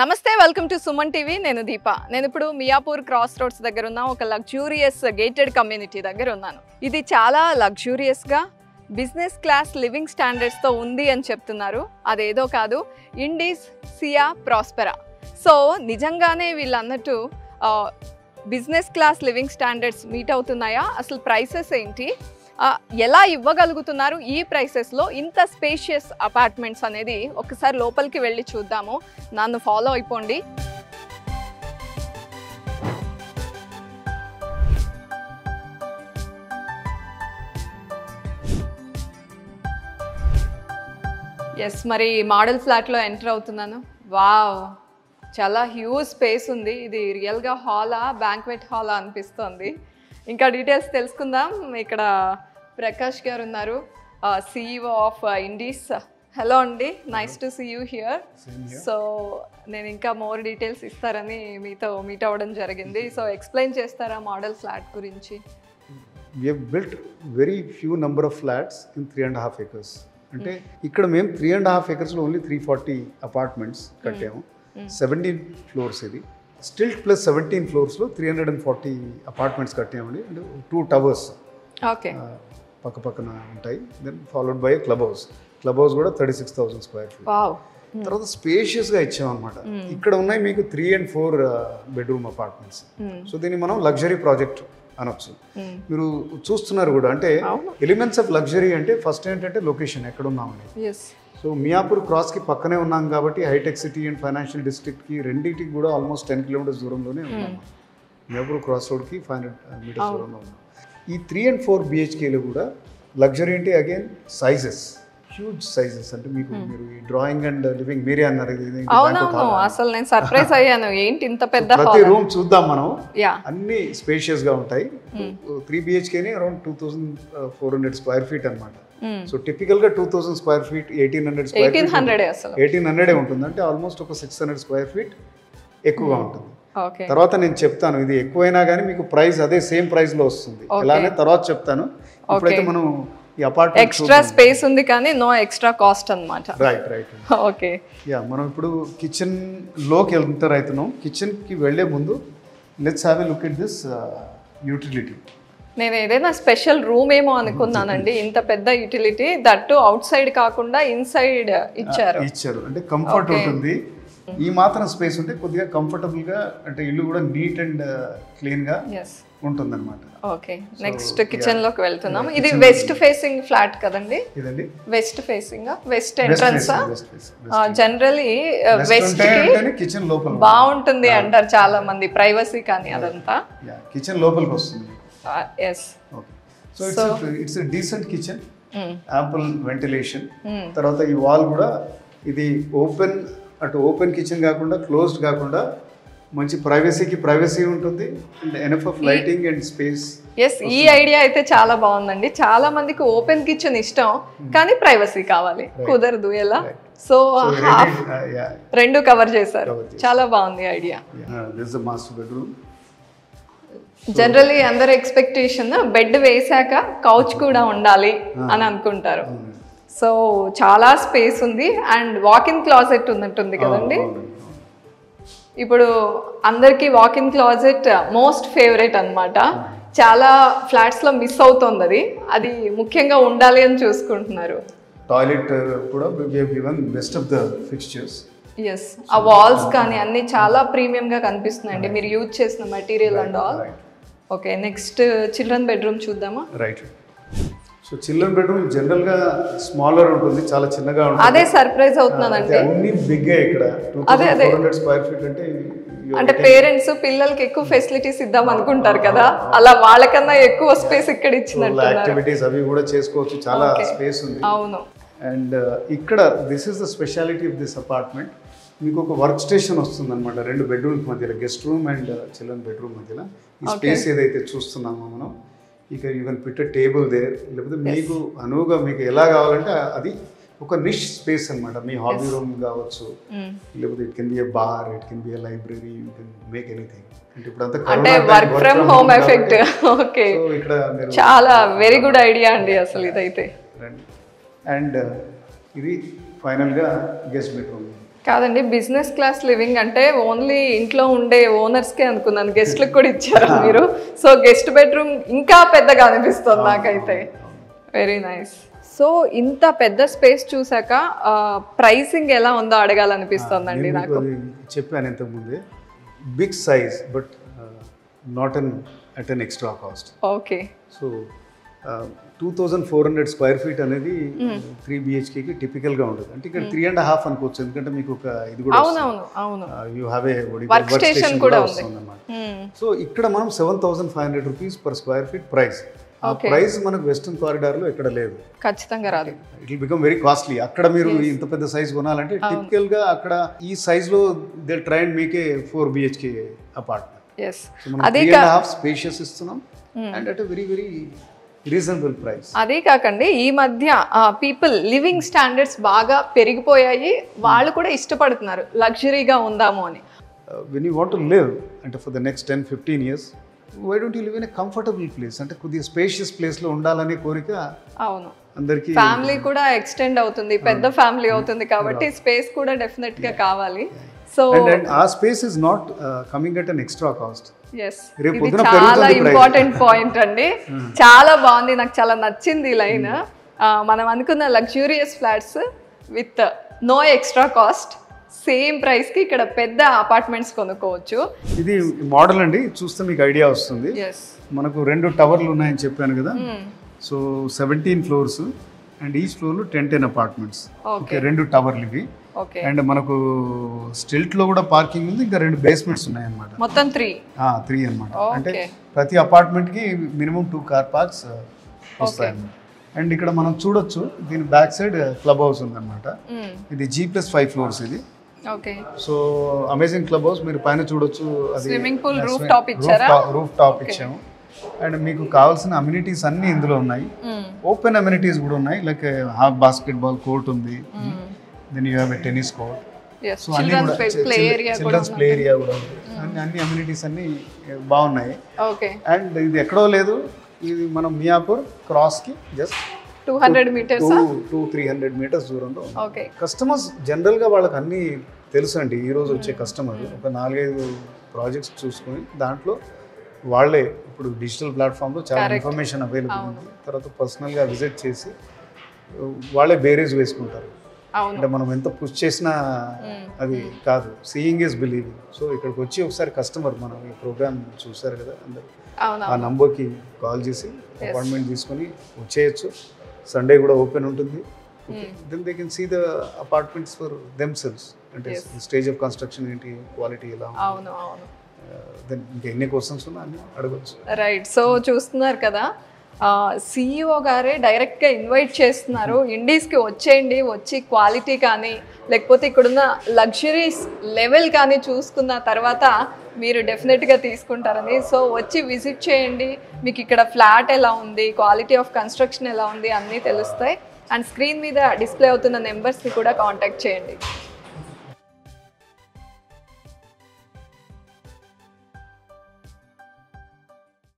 నమస్తే welcome to Suman TV నేను దీప నేను ఇప్పుడు మియాపూర్ క్రాస్ రోడ్స్ దగ్గర ఉన్న ఒక లగ్జూరియస్ గేటెడ్ కమ్యూనిటీ దగ్గర ఉన్నాను. ఇది చాలా లగ్జూరియస్ గా బిజినెస్ క్లాస్ లివింగ్ స్టాండర్డ్స్ తో ఉంది అని చెప్తున్నారు. అదేదో కాదు, ఇండీస్ సియా ప్రాస్పెరా. సో నిజంగానే వీళ్ళు అన్నట్టు business class living standards meet అవుతున్నాయా? అసలు ప్రైసెస్ ఏంటి, ఎలా ఇవ్వగలుగుతున్నారు ఈ ప్రైసెస్లో ఇంత స్పేషియస్ అపార్ట్మెంట్స్ అనేది ఒకసారి లోపలికి వెళ్ళి చూద్దాము. నన్ను ఫాలో అయిపోండి. ఎస్, మరి మోడల్ ఫ్లాట్లో ఎంటర్ అవుతున్నాను. వావ్, చాలా హ్యూజ్ స్పేస్ ఉంది. ఇది రియల్గా హాలా, బ్యాంక్వెట్ హాలా అనిపిస్తుంది. ఇంకా డీటెయిల్స్ తెలుసుకుందాం. ఇక్కడ ప్రకాష్ గారు ఉన్నారు, CEO ఆఫ్ ఇండీస్. హలో అండి, nice to see you here. So నేను ఇంకా మోర్ డీటెయిల్స్ ఇస్తారని మీతో మీట్ అవ్వడం జరిగింది. సో ఎక్స్ప్లెయిన్ చేస్తారా మోడల్ ఫ్లాట్ గురించి? We have built very few number of flats in 3.5 acres. అంటే ఇక్కడ మేము 3.5 acres ఓన్లీ 340 అపార్ట్మెంట్స్ కట్టాము. 17 ఫ్లోర్స్ ఇది. స్టిల్ట్ ప్లస్ 17 ఫ్లోర్స్లో 340 అపార్ట్మెంట్స్ కట్టామండి. అంటే 2 టవర్స్ ఓకే పక్క పక్కన ఉంటాయి. Then followed by club house. Club house కూడా 36,000 స్క్వేర్ ఫీట్. తర్వాత స్పేషియస్గా ఇచ్చామన్నమాట. ఇక్కడ ఉన్నాయి మీకు 3 and 4 బెడ్రూమ్ అపార్ట్మెంట్స్. సో దీన్ని మనం లగ్జరీ ప్రాజెక్ట్ అనొచ్చు. మీరు చూస్తున్నారు కూడా, అంటే ఎలిమెంట్స్ ఆఫ్ లగ్జరీ అంటే ఫస్ట్ ఏంటంటే లొకేషన్, ఎక్కడ ఉన్నామని. సో మియాపూర్ క్రాస్కి పక్కనే ఉన్నాం కాబట్టి హైటెక్ సిటీ అండ్ ఫైనాన్షియల్ డిస్ట్రిక్ట్కి రెండింటికి కూడా ఆల్మోస్ట్ 10 కిలోమీటర్స్ దూరంలోనే ఉన్నాం. మియాపూర్ క్రాస్ రోడ్కి 500 మీటర్స్ దూరంలో ఉన్నాం. ఈ 3 and 4 BHKలో కూడా లగ్జరీ అంటే అగైన్ సైజెస్, హ్యూజ్ సైజెస్. అంటే మీకు మీరు ఈ డ్రాయింగ్ అండ్ లివింగ్ మీరే అన్నారు. అసలు నేను సర్ప్రైజ్ అయ్యాను, ఏంటి ఇంత పెద్ద. ప్రతి రూమ్ చూద్దాం మనం, అన్ని స్పేషియస్ గా ఉంటాయి. 3 BHKని అరౌండ్ 2,400 స్క్వేర్ ఫీట్ అనమాట. సో టిపికల్ గా 2,000 స్క్వేర్ ఫీట్ 1,800 స్క్వేర్ ఫీట్ 1,800 ఉంటుంది. అంటే ఆల్మోస్ట్ ఒక 600 స్క్వేర్ ఫీట్ ఎక్కువగా ఉంటుంది. తర్వాత నేను చెప్తాను, ఇది ఎక్కువైనా కానీ మీకు ప్రైస్ అదే సేమ్ ప్రైస్ లో వస్తుంది. ఎలానే తర్వాత చెప్తాను. ఇప్పుడైతే మనం ఈ అపార్ట్మెంట్ ఎక్స్ట్రా స్పేస్ ఉంది కానీ నో ఎక్స్ట్రా కాస్ట్ అన్నమాట. రైట్. ఓకే, మనం ఇప్పుడు కిచెన్ లోకి ఎంటర్ అవుతున్నాం. కిచెన్ కి వెళ్లే ముందు let's have a look at this utility. నేను ఏదైనా స్పెషల్ రూమ్ ఏమో అనుకున్నానండి, ఇంత పెద్ద యూటిలిటీ, దట్టు అవుట్ సైడ్ కాకుండా ఇన్సైడ్ ఇచ్చారు. అంటే కంఫర్ట్ ఉంటుంది. ఈ మాత్రం స్పేస్ ఉంటే కొద్దిగా కంఫర్టబుల్ గా, అంటే ఇల్లు కూడా నీట్ అండ్ క్లీన్ గా ఉంటుంది అనమాట. ఓకే, నెక్స్ట్ కిచెన్ లోకి వెళ్తున్నాం. ఇది వెస్ట్ ఫేసింగ్ ఫ్లాట్ కదండి? ఇదండి west facing, west entrance. Generally west కి కిచెన్ లోపల బాగుంటుంది అంటారు చాలా మంది, ప్రైవసీ కానీ అదంతా. కిచెన్ లోపలికి వస్తుంది. Yes, so it's a decent kitchen, ample ventilation. తర్వాత ఈ వాల్ కూడా ఇది ఓపెన్, అటు ఓపెన్ కిచెన్ కాకుండా క్లోజ్డ్ కాకుండా మంచి ప్రైవసీ ఉంటుంది. And enough of lighting and space. Yes, ఈ ఐడియా అయితే చాలా బాగుందండి. చాలా మందికి ఓపెన్ కిచెన్ ఇష్టం కానీ ప్రైవసీ కావాలి, కుదరదు. ఎలా? సో రెండు కవర్ చేశారు, చాలా బాగుంది idea. This the master bedroom. Generally అందరు ఎక్స్పెక్టేషన్ బెడ్ వేసాక కౌచ్ కూడా ఉండాలి అని అనుకుంటారు. సో చాలా స్పేస్ ఉంది అండ్ వాకిన్ క్లాజెట్ ఉన్నట్టుంది కదండి. ఇప్పుడు అందరికీ వాకిన్ క్లాజెట్ మోస్ట్ ఫేవరెట్ అన్నమాట. చాలా ఫ్లాట్స్లో మిస్ అవుతుంది అది ముఖ్యంగా ఉండాలి అని చూసుకుంటున్నారు. టాయిలెట్ కూడా we have given best of the fixtures. Yes, ఆ వాల్స్ కానీ అన్ని చాలా ప్రీమియంగా కనిపిస్తున్నాయండి, మీరు యూజ్ చేసిన material and all. Okay, next children bedroom చూద్దామా? Right. So children bedroom general గా స్మాలర్ ఉంటుంది, చాలా చిన్నగా ఉంటుంది. అదే సర్ప్రైజ్ అవుతున్నానంటే అన్ని బిగ్ గా ఇక్కడ 2,400 స్క్వేర్ ఫీట్. అంటే పేరెంట్స్ పిల్లలకి ఎక్కువ ఫెసిలిటీస్ ఇద్దాం అనుకుంటారు కదా, అలా వాళ్ళకన్నా ఎక్కువ స్పేస్ ఇక్కడ ఇచ్చినట్టు. యాక్టివిటీస్ అవి కూడా చేసుకోవచ్చు, చాలా స్పేస్ ఉంది. అవును. అండ్ ఇక్కడ this is the speciality of this apartment. మీకు ఒక వర్క్ స్టేషన్ వస్తుంది అనమాట 2 బెడ్రూమ్స్ మధ్యలో, guest room and children bedroom మధ్యలో. ఈ స్పేస్ ఏదైతే చూస్తున్నామో మనం, ఇక you can pit a table there. లేకపోతే మీకు అనువుగా మీకు ఎలా కావాలంటే అది ఒక నిష్ స్పేస్ అనమాట. మీ హాబీ రూమ్ కావచ్చు, లేకపోతే it can be a bar, it can be a library, you can make anything. అంటే ఇప్పుడు అంతా work from home effect. Okay, ఇక్కడ చాలా వెరీ గుడ్ ఐడియా అండి అసలు ఇదైతే. అండ్ ఇది ఫైనల్గా గెస్ట్ బెడ్రూమ్. కాదండి, బిజినెస్ క్లాస్ లివింగ్ అంటే ఓన్లీ ఇంట్లో ఉండే ఓనర్స్కే అనుకున్నాను, గెస్ట్లకు కూడా ఇచ్చారు మీరు. సో గెస్ట్ బెడ్రూమ్ ఇంకా పెద్దగా అనిపిస్తుంది నాకైతే. Very nice. సో ఇంత పెద్ద స్పేస్ చూసాక ప్రైసింగ్ ఎలా ఉందో అడగాలనిపిస్తుందండి నాకు. చెప్పాను ఇంతకుముందే, big size but not at an extra cost. Okay. So 2400 square feet అనేది 3 BHKకి టిపికల్గా ఉంటుంది. అంటే ఇక్కడ 3.5 అనుకోవచ్చు, ఎందుకంటే మీకు ఒక ఇది కూడా you have a work station కూడా వస్తుంది అన్నమాట. సో ఇక్కడ మనం 7,500 rupees per square feet price. ఆ ప్రైస్ మనకు వెస్టర్న్ కారిడార్లో ఎక్కడ లేదు, ఖచ్చితంగా రాదు. It will become very costly. అక్కడ మీరు ఇంత పెద్ద సైజ్ కొనాలంటే టిపికల్ గా అక్కడ ఈ సైజ్ లో they try and make a 4 BHK apartment. అదే 3.5 స్పేషియస్ ఇస్తున్నాం and at very very reasonable price. అదే కాకండి, ఈ మధ్య పీపుల్ లివింగ్ స్టాండర్డ్స్ బాగా పెరిగిపోయాయి, వాళ్ళు కూడా ఇష్టపడుతున్నారు లగ్జరీగా ఉందాము అని. When you want to live అంటే for the next 10-15 years, why don't you live in a comfortable place? అంటే కొద్దిగా స్పేషియస్ ప్లేస్ లో ఉండాలనే కోరిక అవును అందరికి. ఫ్యామిలీ కూడా ఎక్స్టెండ్ అవుతుంది, పెద్ద ఫ్యామిలీ అవుతుంది కాబట్టి స్పేస్ కూడా డెఫినెట్ గా కావాలి. సో ఆ space is not coming at an extra cost. ఇది చాలా ఇంపార్టెంట్ పాయింట్ అండి. చాలా బాగుంది, నాకు చాలా నచ్చింది ఈ లైన్. మనం అనుకున్న luxurious flats with no extra cost, same price కి ఇక్కడ పెద్ద అపార్ట్మెంట్స్ కొనుక్కోవచ్చు. ఇది మోడల్ అండి, చూస్తే మీకు ఐడియా వస్తుంది. మనకు 2 టవర్లు ఉన్నాయని చెప్పాను కదా. So 17 floors and each floor లో 10 అపార్ట్మెంట్స్. ఓకే, 2 టవర్లు ఇవి. అండ్ మనకు స్టిల్ట్ లో కూడా పార్కింగ్ ఉంది, ఇంకా 2 basements ఉన్నాయి అన్నమాట. మొత్తం 3 అన్నమాట. అంటే ప్రతి అపార్ట్మెంట్ కి మినిమం 2 కార్ పార్క్స్ వస్తాయి అన్నమాట. అండ్ ఇక్కడ మనం చూడొచ్చు, దీని బ్యాక్ సైడ్ క్లబ్ హౌస్ ఉంది అనమాట. ఇది G+5 floors ఇది. సో అమేజింగ్ క్లబ్ హౌస్, మీరు పైన చూడొచ్చు. అది స్విమ్మింగ్ పూల్, రూఫ్ టాప్ ఇచ్చారా? రూఫ్ టాప్ ఇచ్చాము. అండ్ మీకు కావాల్సిన అమ్యూనిటీస్ అన్ని ఇందులో ఉన్నాయి. ఓపెన్ అమ్యూనిటీస్ కూడా ఉన్నాయి, లైక్ హాఫ్ బాస్కెట్బాల్ కోర్ట్ ఉంది, then you have a tennis court. So అన్ని కూడా చిల్డ్రన్స్ ప్లే ఏరియా కూడా ఉంది. అన్ని అమ్యూనిటీస్ అన్ని బాగున్నాయి. అండ్ ఇది ఎక్కడో లేదు, ఇది మనం మియాపూర్ క్రాస్ కి జస్ట్ 200 meters 200-300 meters దూరంలో. కస్టమర్స్ జనరల్ గా వాళ్ళకి అన్ని తెలుసు అండి. ఈ రోజు వచ్చే కస్టమర్ ఒక 4-5 ప్రాజెక్ట్స్ చూసుకొని దాంట్లో వాళ్ళే ఇప్పుడు డిజిటల్ ప్లాట్ఫామ్లో చాలా ఇన్ఫర్మేషన్ అవైలబుల్ ఉంది. తర్వాత పర్సనల్గా విజిట్ చేసి వాళ్ళే బేరేజ్ వేసుకుంటారు. అంటే మనం ఎంత పుష్ చేసినా అది కాదు, సీయింగ్ ఈజ్ బిలీవింగ్. సో ఇక్కడికి వచ్చి ఒకసారి కస్టమర్, మనం ఈ ప్రోగ్రామ్ చూసారు కదా అందరు, ఆ నంబర్కి కాల్ చేసి అపాయింట్మెంట్ తీసుకొని వచ్చేయచ్చు. సండే కూడా ఓపెన్ ఉంటుంది. Then they can see the apartments for themselves. అంటే స్టేజ్ ఆఫ్ కన్స్ట్రక్షన్ ఏంటి, క్వాలిటీ ఎలా, దెన్ ఇంకా ఎన్ని క్వశ్చన్స్ ఉన్నా అన్ని అడగచ్చు. రైట్. సో చూస్తున్నారు కదా, CEO గారే డైరెక్ట్గా ఇన్వైట్ చేస్తున్నారు, ఇండీస్కి వచ్చేయండి, వచ్చి క్వాలిటీ కానీ లేకపోతే ఇక్కడున్న లగ్జరీస్ లెవెల్ కానీ చూసుకున్న తర్వాత మీరు డెఫినెట్గా తీసుకుంటారని. సో వచ్చి విజిట్ చేయండి, మీకు ఇక్కడ ఫ్లాట్ ఎలా ఉంది, క్వాలిటీ ఆఫ్ కన్స్ట్రక్షన్ ఎలా ఉంది అన్నీ తెలుస్తాయి. అండ్ స్క్రీన్ మీద డిస్ప్లే అవుతున్న నెంబర్స్ని కూడా కాంటాక్ట్ చేయండి.